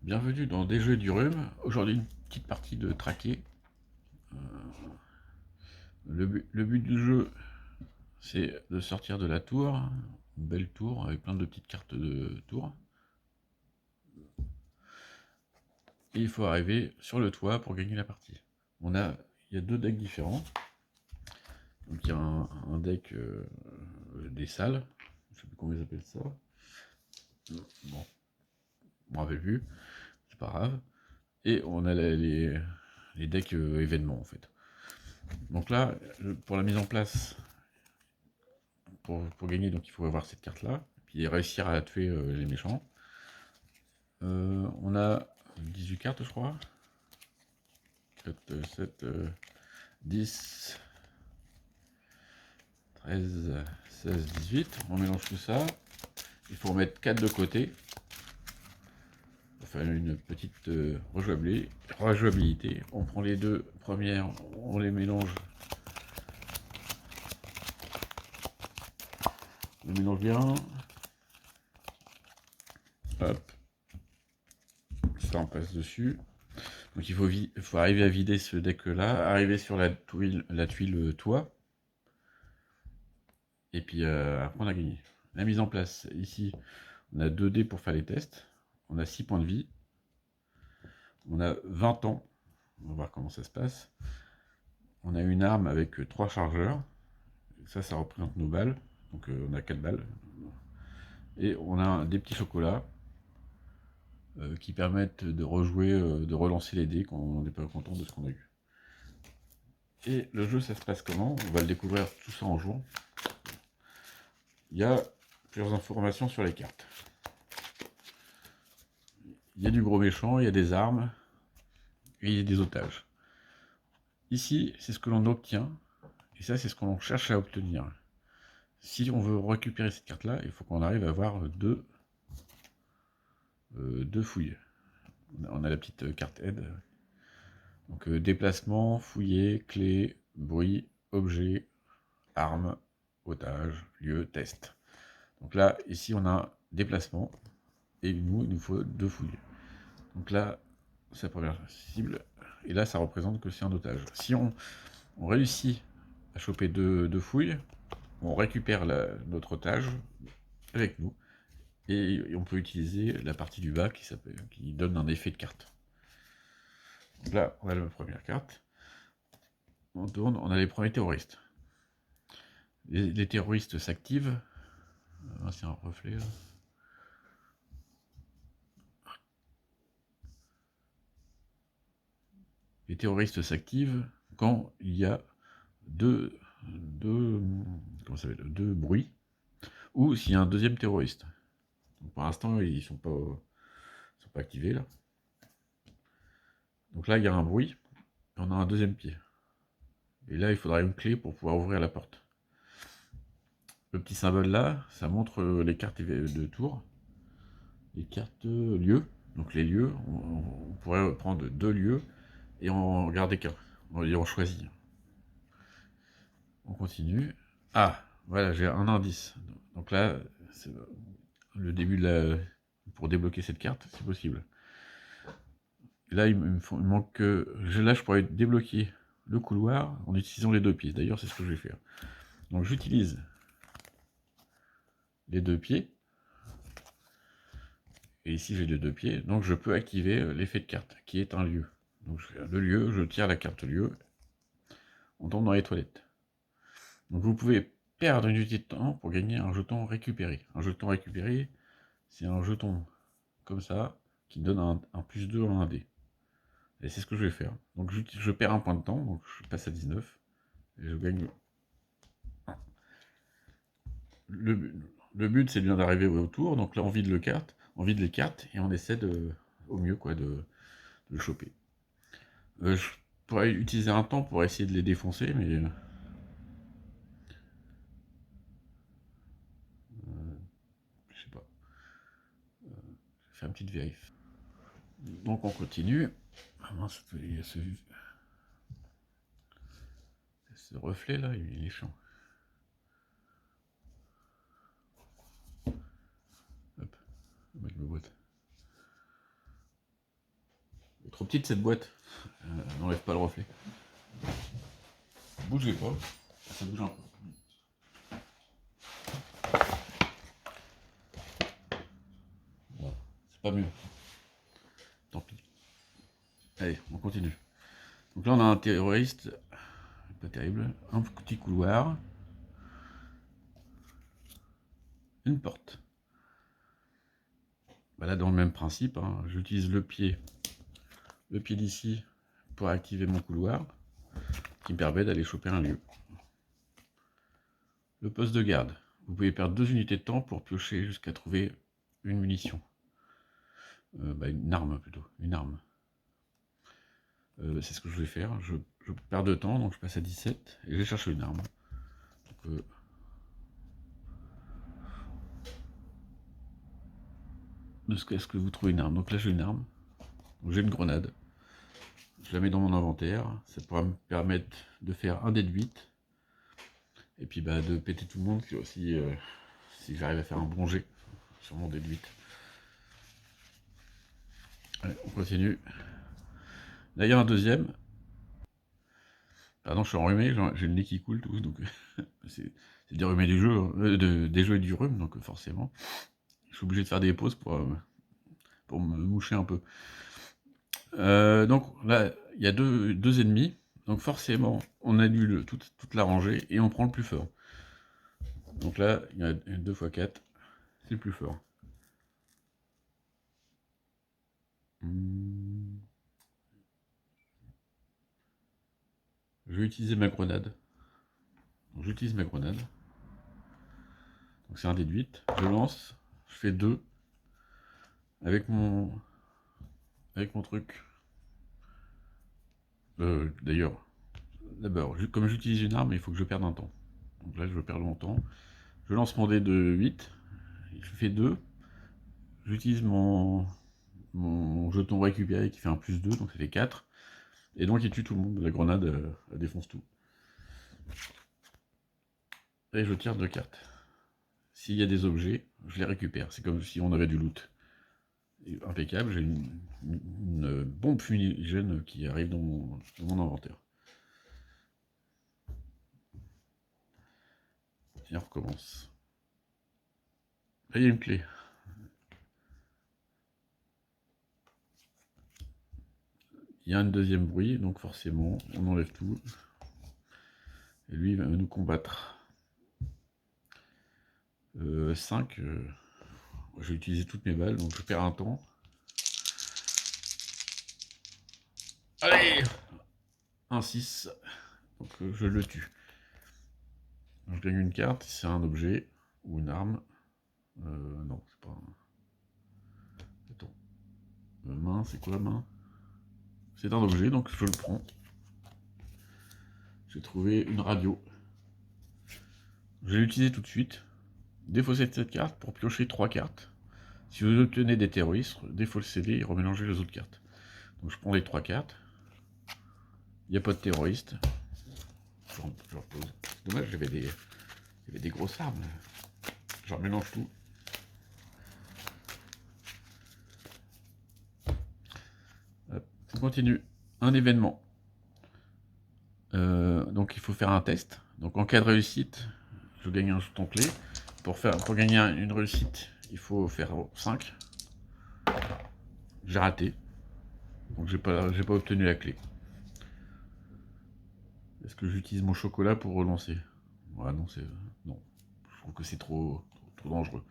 Bienvenue dans Des Jeux du Rhume. Aujourd'hui, une petite partie de traqué. Le but du jeu, c'est de sortir de la tour. Une belle tour avec plein de petites cartes de tour. Et il faut arriver sur le toit pour gagner la partie. Il y a deux decks différents. Donc il y a un deck des salles. Je sais plus comment ils appellent ça. Bon, on m'avait vu. C'est pas grave. Et on a les decks événements en fait. Donc là, pour la mise en place, pour gagner, donc il faut avoir cette carte là, puis réussir à tuer les méchants. On a 18 cartes, je crois. 4, 7, 10, 13, 16, 18. On mélange tout ça. Il faut remettre 4 de côté. Pour faire une petite rejouabilité. On prend les deux premières, on les mélange. On les mélange bien. Hop. Ça, on passe dessus. Donc il faut arriver à vider ce deck là, arriver sur la tuile toit, et puis après on a gagné. La mise en place, ici on a 2 dés pour faire les tests, on a 6 points de vie, on a 20 ans, on va voir comment ça se passe. On a une arme avec 3 chargeurs, ça représente nos balles, donc on a 4 balles. Et on a des petits chocolats qui permettent de rejouer, de relancer les dés quand on n'est pas content de ce qu'on a eu. Et le jeu, ça se passe comment? On va le découvrir tout ça en jouant. Il y a plusieurs informations sur les cartes. Il y a du gros méchant, il y a des armes, et il y a des otages. Ici, c'est ce que l'on obtient, et ça, c'est ce qu'on cherche à obtenir. Si on veut récupérer cette carte-là, il faut qu'on arrive à avoir deux fouilles. On a la petite carte aide. Donc déplacement, fouiller, clé, bruit, objet, arme, otage, lieu, test. Donc là, ici, on a déplacement, et nous, il nous faut 2 fouilles. Donc là, c'est la première cible, et là, ça représente que c'est un otage. Si on réussit à choper deux fouilles, on récupère notre otage avec nous, et on peut utiliser la partie du bas qui donne un effet de carte. Donc là, on a la première carte. On tourne, on a les premiers terroristes. Les terroristes s'activent. Ah, c'est un reflet là. Les terroristes s'activent quand il y a deux bruits, ou s'il y a un deuxième terroriste. Donc pour l'instant, ils sont pas activés là. Donc là, il y a un bruit, et on a un deuxième pied. Et là, il faudra une clé pour pouvoir ouvrir la porte. Le petit symbole là, ça montre les cartes de tour, les cartes lieux. Donc les lieux, on pourrait prendre 2 lieux et en garder qu'un. On choisit. On continue. Ah, voilà, j'ai un indice. Donc là, c'est le début pour débloquer cette carte, c'est possible. Là, il manque que... Là, je pourrais débloquer le couloir en utilisant les 2 pieds. D'ailleurs, c'est ce que je vais faire. Donc j'utilise les 2 pieds. Et ici, j'ai les 2 pieds. Donc je peux activer l'effet de carte, qui est un lieu. Donc le lieu, je tire la carte lieu. On tombe dans les toilettes. Donc vous pouvez perdre une unité de temps pour gagner un jeton récupéré. Un jeton récupéré, c'est un jeton comme ça, qui donne un +2 en 1 dé. Et c'est ce que je vais faire. Donc je perds un point de temps, donc je passe à 19. Et je gagne 1. Le but, c'est bien d'arriver au tour. Donc là, on vide les cartes, et on essaie au mieux de le choper. Je pourrais utiliser un temps pour essayer de les défoncer, mais... je sais pas. Je fais une petite vérif. Donc on continue. Ah mince, il y a ce reflet là, il est chiant. Hop, on va mettre ma boîte. est trop petite cette boîte. N'enlève pas le reflet. Bougez pas. Ça bouge un peu. Voilà. C'est pas mieux. Tant pis. Allez, on continue. Donc là, on a un terroriste. Pas terrible. Un petit couloir. Une porte. Bah là, dans le même principe, hein, j'utilise le pied d'ici pour activer mon couloir, qui me permet d'aller choper un lieu. Le poste de garde. Vous pouvez perdre 2 unités de temps pour piocher jusqu'à trouver une munition. Une arme plutôt, une arme. C'est ce que je vais faire. Je perds de temps, donc je passe à 17 et je vais chercher une arme. Donc, est-ce que vous trouvez une arme? Donc là j'ai une arme. J'ai une grenade. Je la mets dans mon inventaire. Ça pourra me permettre de faire un dé de 8. Et puis de péter tout le monde si j'arrive à faire un bon jet sur mon dé de 8. Allez, on continue. Là il y a un deuxième. Pardon, je suis enrhumé, j'ai le nez qui coule tout, donc c'est des rhumés du jeu, des jeux et du rhume, donc forcément. Je suis obligé de faire des pauses pour me moucher un peu. Donc là, il y a deux ennemis, donc forcément, on annule toute la rangée et on prend le plus fort. Donc là, il y a 2 x 4, c'est le plus fort. Je vais utiliser ma grenade. J'utilise ma grenade. Donc c'est un dé de 8. Je lance, je fais 2 avec mon truc. D'ailleurs, d'abord, comme j'utilise une arme, il faut que je perde un temps. Donc là, je vais perdre mon temps. Je lance mon dé de 8. Je fais 2. J'utilise mon jeton récupéré qui fait un plus 2, donc ça fait 4. Et donc il tue tout le monde. La grenade, elle défonce tout. Et je tire 2 cartes. S'il y a des objets, je les récupère. C'est comme si on avait du loot. Et impeccable, j'ai une bombe fumigène qui arrive dans mon inventaire. Et on recommence. Là, il y a une clé. Il y a un deuxième bruit, donc forcément, on enlève tout. Et lui, il va nous combattre. 5. J'ai utilisé toutes mes balles, donc je perds un temps. Allez, un 6. Donc je le tue. Donc, je gagne une carte, c'est un objet ou une arme. Non, c'est pas un... Attends. Main, c'est quoi main? C'est un objet, donc je le prends. J'ai trouvé une radio. Je vais l'utiliser tout de suite. Défausser cette carte pour piocher 3 cartes. Si vous obtenez des terroristes, défaussez-les et remélangez les autres cartes. Donc je prends les 3 cartes. Il n'y a pas de terroristes. Je repose. C'est dommage, j'avais des grosses armes. Je remélange tout. On continue. Un événement. Donc il faut faire un test. Donc en cas de réussite, je gagne un jeton clé. Pour gagner une réussite, il faut faire 5. J'ai raté. Donc j'ai pas obtenu la clé. Est-ce que j'utilise mon chocolat pour relancer? Ouais, non, non. Je trouve que c'est trop dangereux.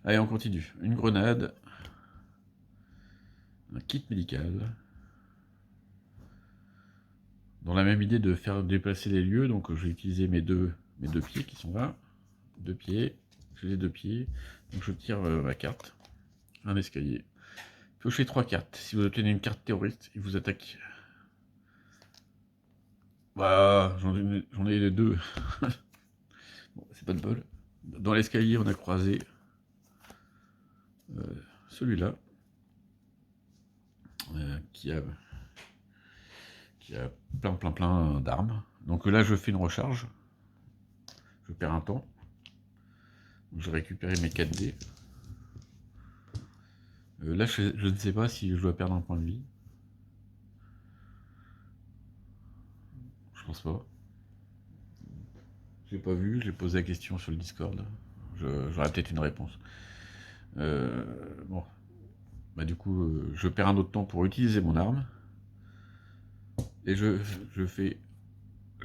Allez, on continue. Une grenade. Un kit médical. Dans la même idée de faire déplacer les lieux, donc je vais utiliser mes deux pieds qui sont là. 2 pieds. J'ai les 2 pieds. Donc je tire ma carte. Un escalier. Piochez 3 cartes. Si vous obtenez une carte terroriste, il vous attaque. Bah, j'en ai les 2. Bon, c'est pas de bol. Dans l'escalier, on a croisé celui-là. Qui a plein d'armes. Donc là, je fais une recharge. Je perds un temps. Donc, je récupère mes 4 dés. Là, je ne sais pas si je dois perdre un point de vie. pense pas. J'ai pas vu, j'ai posé la question sur le Discord. J'aurai peut-être une réponse. Bon. Bah du coup, je perds un autre temps pour utiliser mon arme. Et je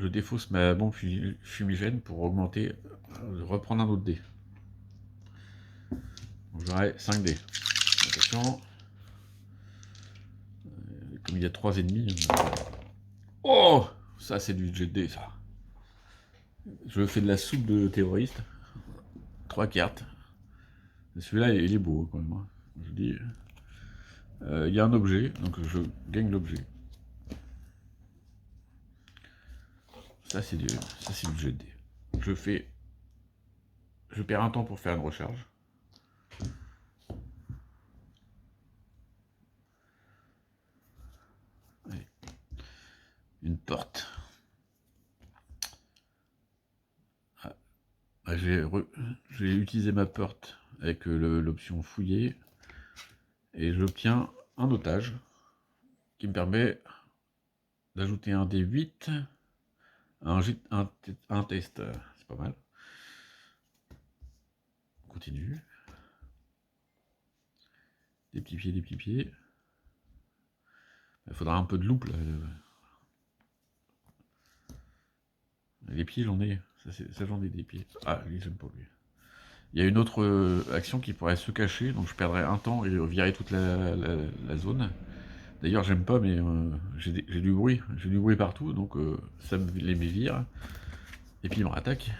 défausse ma bombe fumigène pour augmenter, reprendre un autre dé. Donc j'aurai 5 dés. Attention. Comme il y a 3 ennemis. Oh, ça c'est du jet de dés, ça. Je fais de la soupe de terroriste. 3 cartes. Celui-là, il est beau quand même. Je dis. Il y a un objet, donc je gagne l'objet. Ça c'est du jet de dés. Je perds un temps pour faire une recharge. Allez. Une porte. Ah, j'ai utilisé ma porte avec l'option fouiller et j'obtiens un otage qui me permet d'ajouter un D8 à un test. C'est pas mal. On continue. Des petits pieds, des petits pieds. Il faudra un peu de loupe là. Les pieds, j'en ai. Ça j'en ai des pieds. Ah, lui, j'aime pas lui. Il y a une autre action qui pourrait se cacher, donc je perdrais un temps et virer toute la zone. D'ailleurs, j'aime pas, mais j'ai du bruit. J'ai du bruit partout, donc ça les vire. Et puis il me rattaque.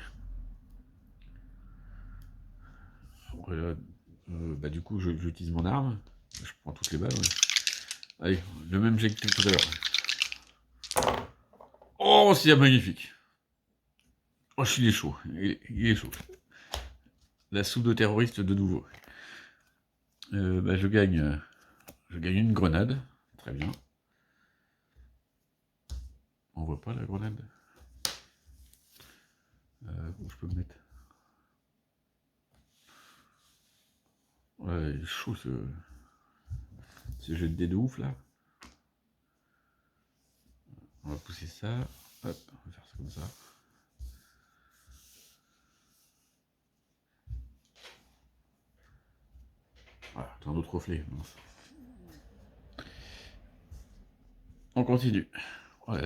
Bah, du coup, j'utilise mon arme. Je prends toutes les balles. Ouais. Allez, le même jet que tout à l'heure. Oh, c'est magnifique. Oh, il est chaud. Il est chaud. La soupe de terroriste de nouveau. Bah, je gagne une grenade. Très bien. On voit pas la grenade. Où je peux me mettre? Ouais, il est chaud ce jet de dés de ouf là. On va pousser ça. Hop, on va faire ça comme ça. Voilà, un autre reflet. Mince. On continue. Oh,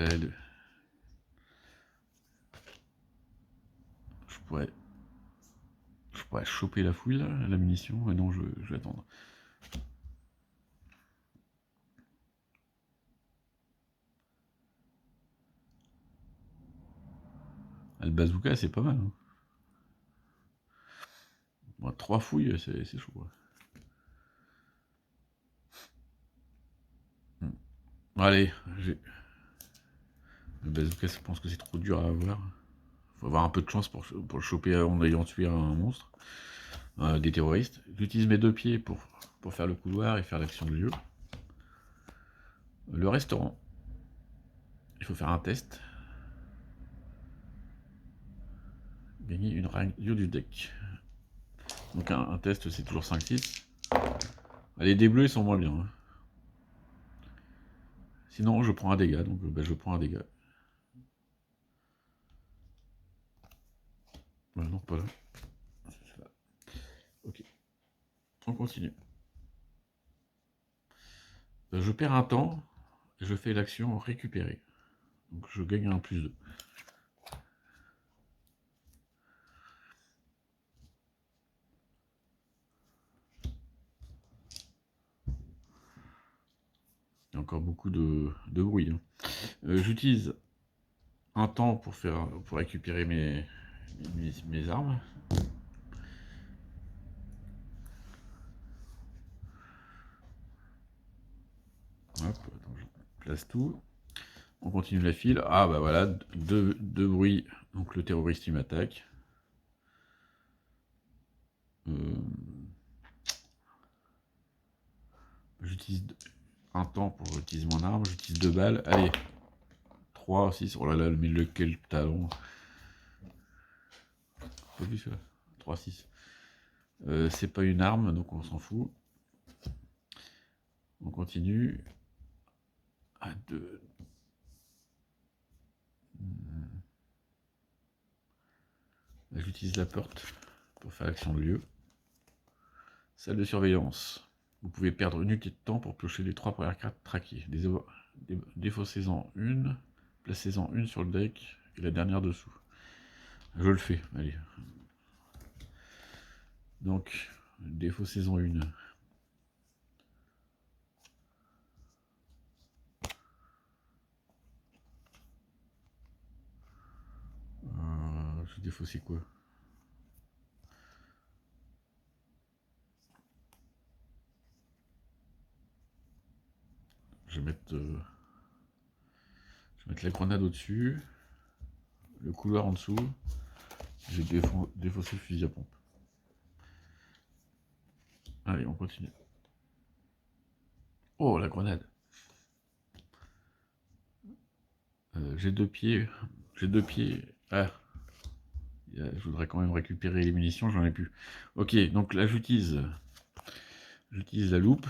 je pourrais choper la fouille là, la munition, mais non, je vais attendre. Ah, le bazooka, c'est pas mal. Hein. Bon, 3 fouilles, c'est chaud. Ouais. Bon, allez, le bazooka, je pense que c'est trop dur à avoir. Faut avoir un peu de chance pour le choper en ayant tué un monstre. Des terroristes. J'utilise mes 2 pieds pour faire le couloir et faire l'action de lieu. Le restaurant. Il faut faire un test. Gagner une radio du deck. Donc un test, c'est toujours 5-6. Les dés bleus, ils sont moins bien. Hein. Sinon, je prends un dégât, donc bah, je prends un dégât. Non, pas là. C'est là. Ok. On continue. Je perds un temps, et je fais l'action récupérer. Donc je gagne un +2. Il y a encore beaucoup de bruit. Hein. J'utilise un temps pour récupérer mes armes. Hop, attends, je place tout. On continue la file. Ah bah voilà, deux bruits. Donc le terroriste il m'attaque. J'utilise un temps pour utiliser mon arme. J'utilise 2 balles. Allez. 3, 6. Oh là là, mais lequel talon. Pas vu ça. 3, 6. C'est pas une arme, donc on s'en fout. On continue. À 2. Là, j'utilise la porte pour faire l'action de lieu. Salle de surveillance. Vous pouvez perdre une unité de temps pour piocher les 3 premières cartes traquées. Défaussez-en une, placez-en une sur le deck et la dernière dessous. Je le fais, allez. Donc, défaussez-en une. Je défaussais quoi? Je vais mettre la grenade au-dessus, le couloir en dessous. J'ai défaussé le fusil à pompe. Allez, on continue. Oh, la grenade. J'ai 2 pieds. J'ai 2 pieds. Ah, je voudrais quand même récupérer les munitions, j'en ai plus. Ok, donc là j'utilise la loupe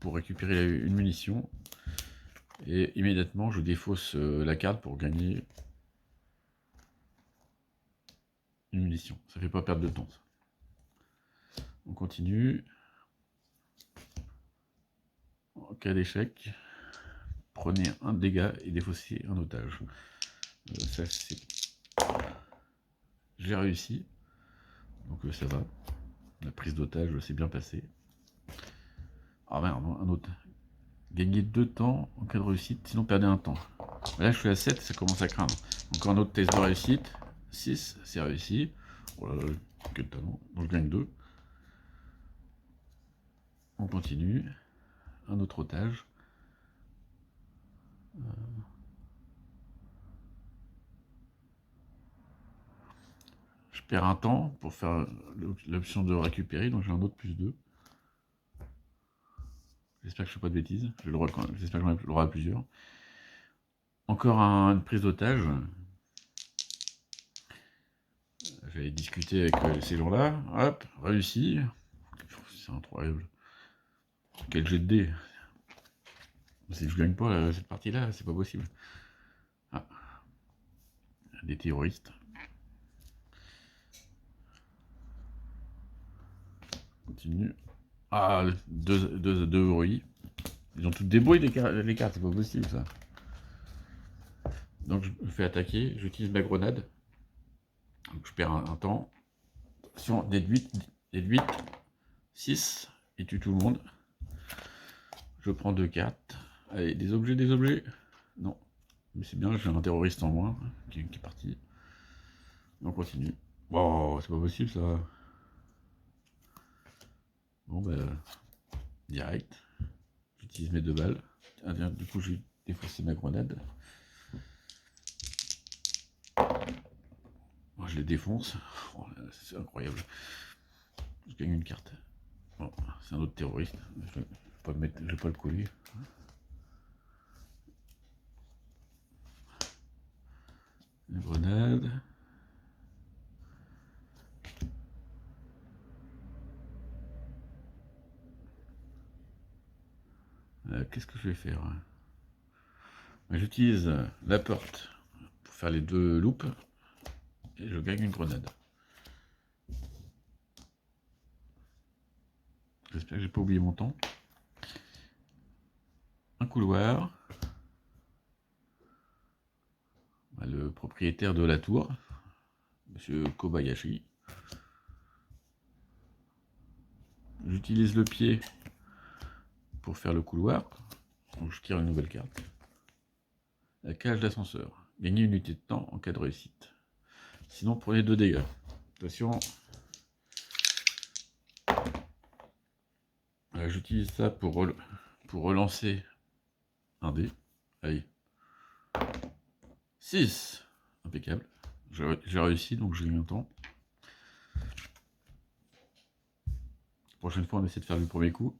pour récupérer une munition. Et immédiatement je défausse la carte pour gagner une munition. Ça fait pas perdre de temps. Ça. On continue. En cas d'échec, prenez un dégât et défaussez un otage. Ça c'est... J'ai réussi. Donc ça va. La prise d'otage s'est bien passée. Ah merde, un autre. Gagner 2 temps en cas de réussite, sinon perdez un temps. Là je suis à 7, ça commence à craindre. Encore un autre test de réussite. 6, c'est réussi. Oh là là, quel talent. Donc je gagne 2. On continue. Un autre otage. Je perds un temps pour faire l'option de récupérer, donc j'ai un autre +2. J'espère que je ne fais pas de bêtises. J'espère que j'en ai le droit à plusieurs. Encore une prise d'otage. J'avais discuté avec ces gens-là. Hop, réussi. C'est incroyable. Quel jet de dés. Si je gagne pas cette partie-là, c'est pas possible. Ah. Des terroristes. Continue. Ah, deux bruits. Ils ont toutes débrouillé les cartes, c'est pas possible ça. Donc je me fais attaquer, j'utilise ma grenade. Donc je perds un temps. Attention, déduite, 6, et tue tout le monde. Je prends 2 cartes. Allez, des objets. Non, mais c'est bien, j'ai un terroriste en moins qui est parti. On continue. Wow, c'est pas possible ça. Bon bah, direct. J'utilise mes 2 balles. Du coup, je vais défausser ma grenade. Moi, je les défonce. Oh, c'est incroyable. Je gagne une carte. Bon, c'est un autre terroriste. Je vais pas le coller. Une grenade. Qu'est-ce que je vais faire? J'utilise la porte pour faire les 2 loupes et je gagne une grenade. J'espère que j'ai pas oublié mon temps. Un couloir. Le propriétaire de la tour, Monsieur Kobayashi. J'utilise le pied pour faire le couloir. Donc je tire une nouvelle carte. La cage d'ascenseur. Gagnez une unité de temps en cas de réussite. Sinon, prenez 2 dégâts. Attention. J'utilise ça pour relancer un dé. Allez. 6. Impeccable. J'ai réussi, donc je gagne un temps. La prochaine fois, on essaie de faire le premier coup.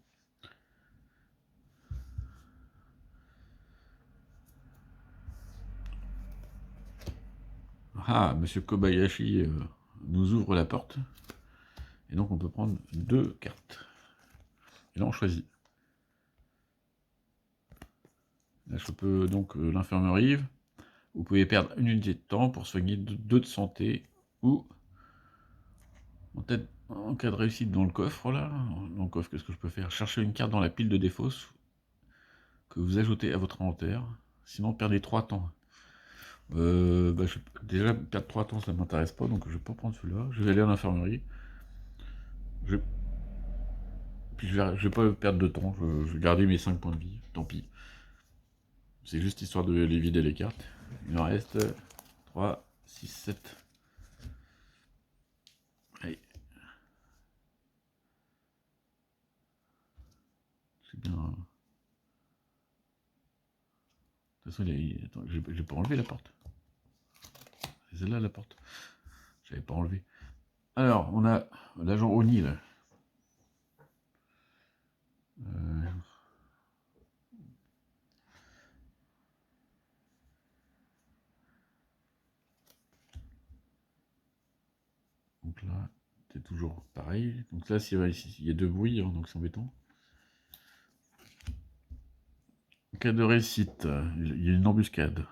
Ah, Monsieur Kobayashi nous ouvre la porte. Et donc on peut prendre 2 cartes. Et là on choisit. Là je peux donc l'infirmerie. Vous pouvez perdre une unité de temps pour soigner 2 de santé ou En cas de réussite dans le coffre, là, dans le coffre, qu'est-ce que je peux faire? Chercher une carte dans la pile de défausse que vous ajoutez à votre inventaire. Sinon, perdez 3 temps. Déjà, perdre 3 temps, ça m'intéresse pas, donc je vais pas prendre celui-là. Je vais aller à l'infirmerie. Je... Puis je vais pas perdre de temps, je vais garder mes 5 points de vie, tant pis. C'est juste histoire de les vider les cartes. Il en reste 3, 6, 7. Allez. C'est bien. De toute façon, attends, j'ai pas enlevé la porte. C'est celle-là la porte. J'avais pas enlevé. Alors, on a l'agent O'Neill. Euh, donc là, c'est toujours pareil. Donc là, il y a 2 bruits, hein, donc c'est embêtant. En cas de réussite, il y a une embuscade.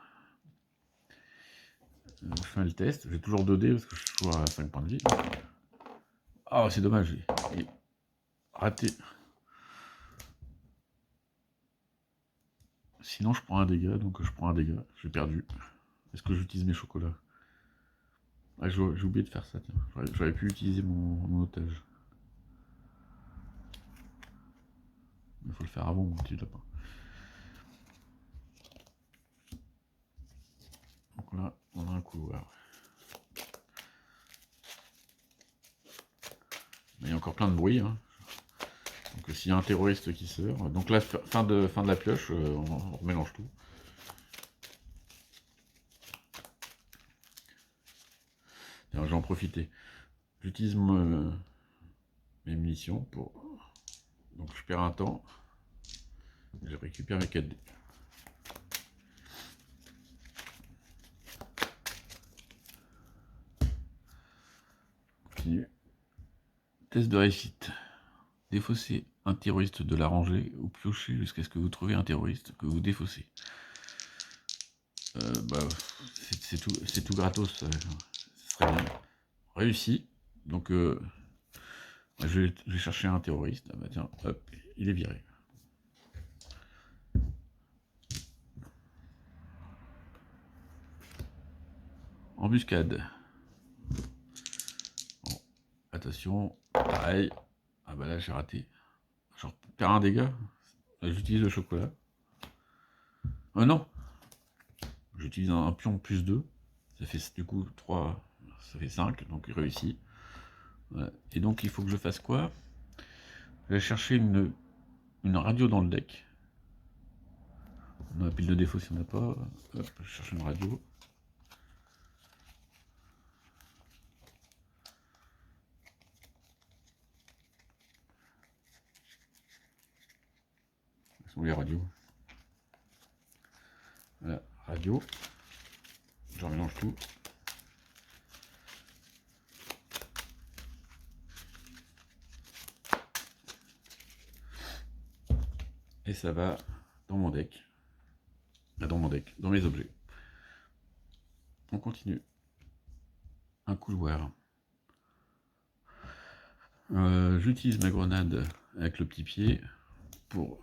Je fais le test. J'ai toujours 2 dés parce que je suis toujours à 5 points de vie. Ah, c'est dommage. Raté. Sinon, je prends un dégât, donc je prends un dégât. J'ai perdu. Est-ce que j'utilise mes chocolats? Ah, j'ai oublié de faire ça, tiens. J'aurais pu utiliser mon otage. Il faut le faire avant, mon petit lapin. Donc là, on a un couloir. Mais il y a encore plein de bruit. Hein. Donc s'il y a un terroriste qui sort. Donc là, fin de la pioche, on remélange tout. Alors, j'en profiter. J'utilise mes munitions pour. Donc je perds un temps. Je récupère mes 4 dés. Continue. Test de réussite. Défausser un terroriste de la rangée ou piocher jusqu'à ce que vous trouviez un terroriste que vous défaussez. C'est tout gratos, ce serait bien. Réussi. Donc je vais chercher un terroriste. Ah bah tiens, hop, il est viré. Embuscade. Bon, attention, pareil. Ah bah là j'ai raté. Je perds un dégât. J'utilise le chocolat. Oh non. J'utilise un pion plus 2. Ça fait du coup 3. Ça fait 5, donc il réussit. Voilà. Et donc il faut que je fasse quoi? Je vais chercher une radio dans le deck. On a la pile de défaut si on n'a pas. Hop, je cherche une radio. Où sont les radios? Voilà, radio. Je mélange tout. Et ça va dans mon deck. Dans mes objets. On continue. Un couloir. J'utilise ma grenade avec le petit pied pour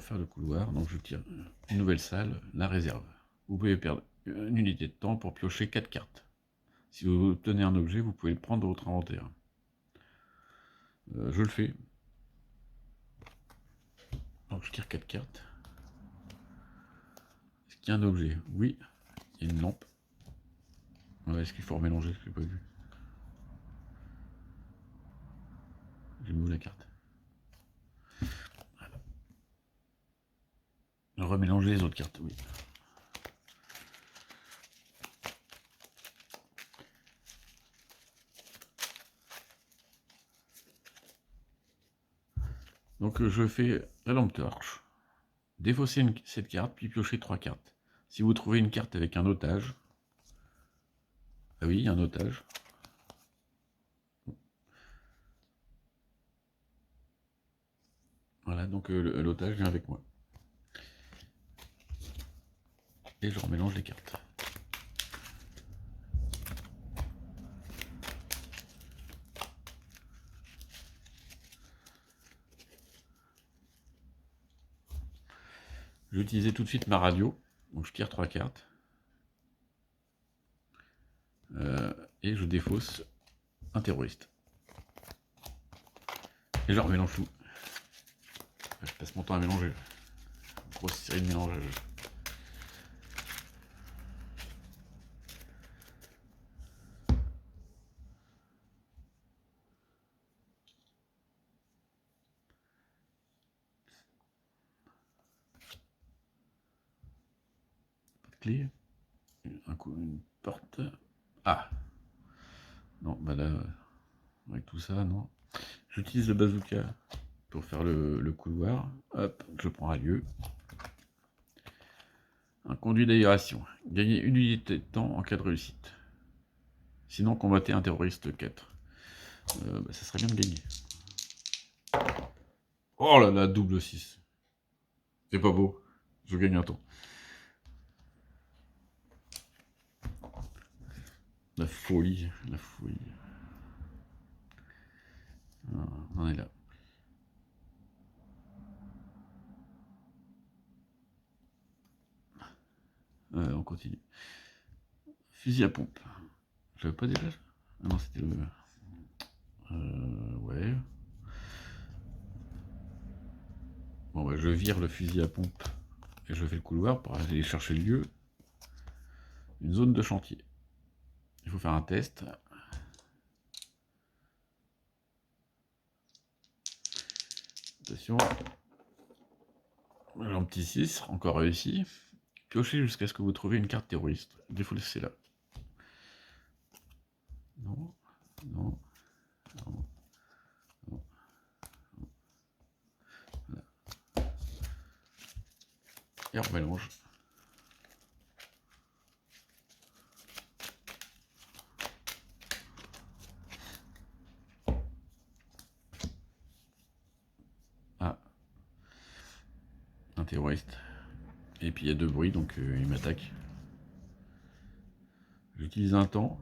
faire le couloir. Donc je tire une nouvelle salle, la réserve. Vous pouvez perdre une unité de temps pour piocher 4 cartes. Si vous obtenez un objet, vous pouvez le prendre de votre inventaire. Je le fais. Donc je tire 4 cartes. Est-ce qu'il y a un objet? Oui. Il y a une lampe. Est-ce qu'il faut remélanger? Je l'ai pas vu. J'ai mis où la carte? Voilà. Remélanger les autres cartes, oui. Donc je fais la lampe torche. Défausser cette carte, puis piocher 3 cartes. Si vous trouvez une carte avec un otage, ah oui, il y a un otage. Voilà, donc l'otage vient avec moi. Et je remélange les cartes. Je vais utiliser tout de suite ma radio. Donc je tire 3 cartes. Et je défausse un terroriste. Et je remélange tout. Je passe mon temps à mélanger. Grosse série de mélangeage. Pas de clé. Un coup, une porte. Ah. Non, bah là, avec tout ça, non. J'utilise le bazooka pour faire le couloir. Hop, je prends un lieu. Un conduit d'aération. Gagner une unité de temps en cas de réussite. Sinon, combattez un terroriste 4. Bah, ça serait bien de gagner. Oh là là, double 6. C'est pas beau. Je gagne un temps. La folie, la folie. Ah, on en est là. On continue. Fusil à pompe. J'avais pas déjà ça? Ah non, c'était le... ouais. Bon, bah, je vire le fusil à pompe et je fais le couloir pour aller chercher le lieu. Une zone de chantier. Il faut faire un test. Attention. J'ai un petit 6, encore réussi. Piochez jusqu'à ce que vous trouviez une carte terroriste. Défaussez-la. Non, non, non, non. Voilà. Et on mélange. Ah, un terroriste. Et puis il y a deux bruits, donc il m'attaque. J'utilise un temps.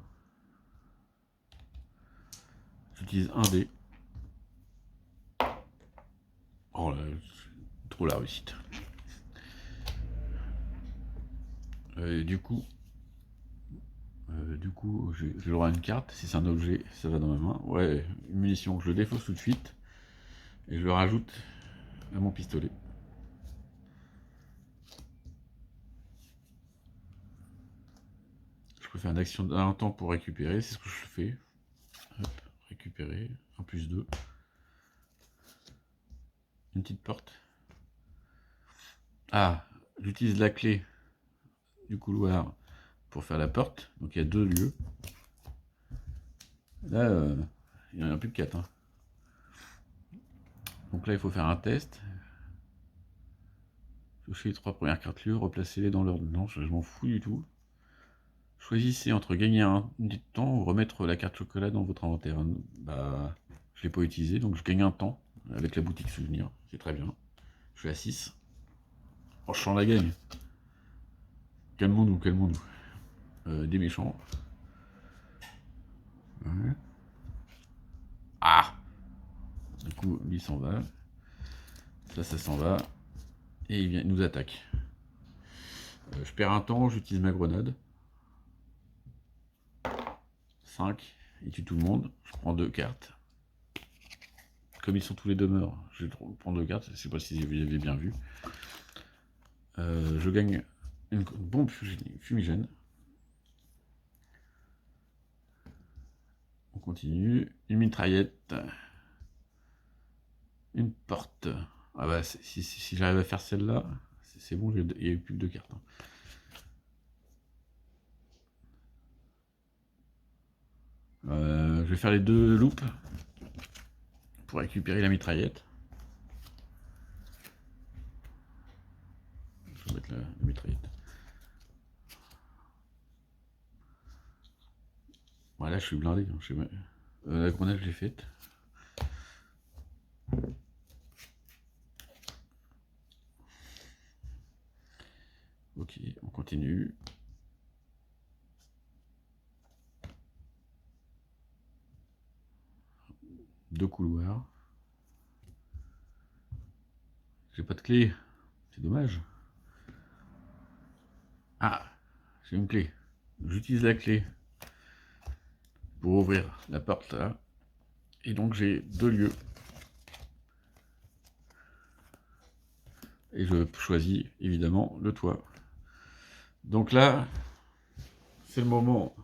J'utilise un dé. Oh là, trop la réussite. Du coup, j'aurai une carte. Si c'est un objet, ça va dans ma main. Ouais, une munition, je le défausse tout de suite. Et je le rajoute à mon pistolet. Je peux faire une action d'un temps pour récupérer, c'est ce que je fais. Hop, récupérer, un plus 2. Une petite porte. Ah, j'utilise la clé du couloir pour faire la porte. Donc il y a deux lieux. Là, il n'y en a plus que 4. Hein. Donc là, il faut faire un test. Touchez les 3 premières cartes lieux, replacez-les dans l'ordre. Non, je m'en fous du tout. Choisissez entre gagner un unité de temps ou remettre la carte chocolat dans votre inventaire. Bah, je ne l'ai pas utilisé, donc je gagne un temps avec la boutique souvenir. C'est très bien. Je suis à 6. Oh, je sens la gagne. Calmons-nous, calmons-nous. Des méchants. Ouais. Ah! Du coup, lui s'en va. Ça s'en va. Et il nous attaque. Je perds un temps, j'utilise ma grenade. 5. Il tue tout le monde. Je prends 2 cartes. Comme ils sont tous les deux morts, je vais prendre 2 cartes. Je ne sais pas si vous avez bien vu. Je gagne une bombe fumigène. On continue. Une mitraillette. Une porte. Ah bah, si j'arrive à faire celle-là, c'est bon, il n'y a eu plus que 2 cartes. Hein. Je vais faire les 2 loops pour récupérer la mitraillette. Je vais mettre la mitraillette. Voilà, je suis blindé. Hein, la grenade, je l'ai faite. Ok, on continue. Deux couloirs. J'ai pas de clé. C'est dommage. Ah, j'ai une clé. J'utilise la clé pour ouvrir la porte là. Et donc j'ai 2 lieux. Et je choisis évidemment le toit. Donc là, c'est le moment.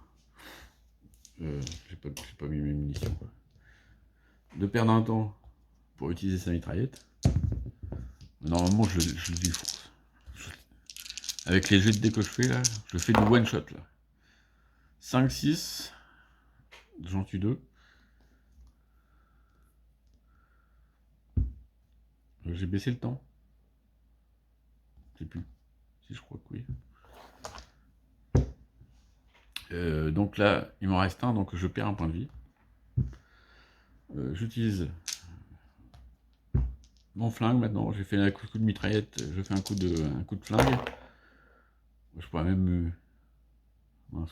J'ai pas mis mes munitions, quoi. De perdre un temps pour utiliser sa mitraillette. Normalement, je le défonce. Avec les jets de dés que je fais là, je fais du one shot là. 5, 6, j'en tue 2. J'ai baissé le temps. Je sais plus. Si je crois que oui. Donc là, il m'en reste un, donc je perds un point de vie. J'utilise mon flingue maintenant. J'ai fait un coup de mitraillette, je fais un coup de flingue. Je pourrais même.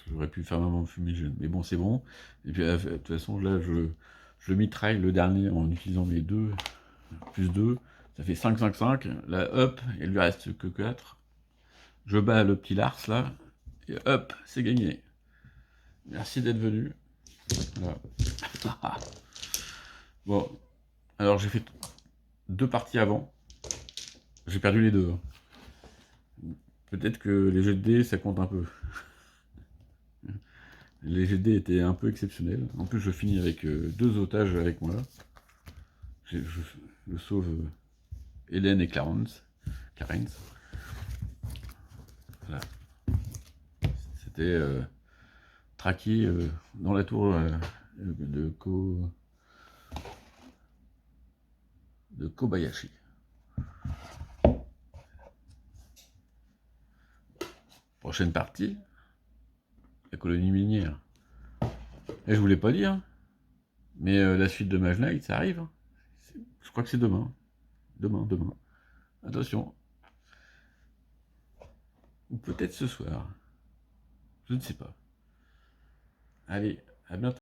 J'aurais pu faire maman fumigène, mais bon, c'est bon. Et puis, de toute façon, là, je mitraille le dernier en utilisant mes 2, plus 2. Ça fait 5, 5, 5. Là, hop, il lui reste que 4. Je bats le petit Lars, là. Et hop, c'est gagné. Merci d'être venu. Voilà. Bon, alors j'ai fait 2 parties avant. J'ai perdu les 2. Peut-être que les jets de dés, ça compte un peu. Les jets de dés étaient un peu exceptionnels. En plus, je finis avec 2 otages avec moi. Je sauve Hélène et Clarence. Voilà. C'était traqué dans la tour de Kobayashi. Prochaine partie, la colonie minière. Et je voulais pas dire, mais la suite de Mage Knight, ça arrive. Je crois que c'est demain. Demain. Attention. Ou peut-être ce soir. Je ne sais pas. Allez, à bientôt.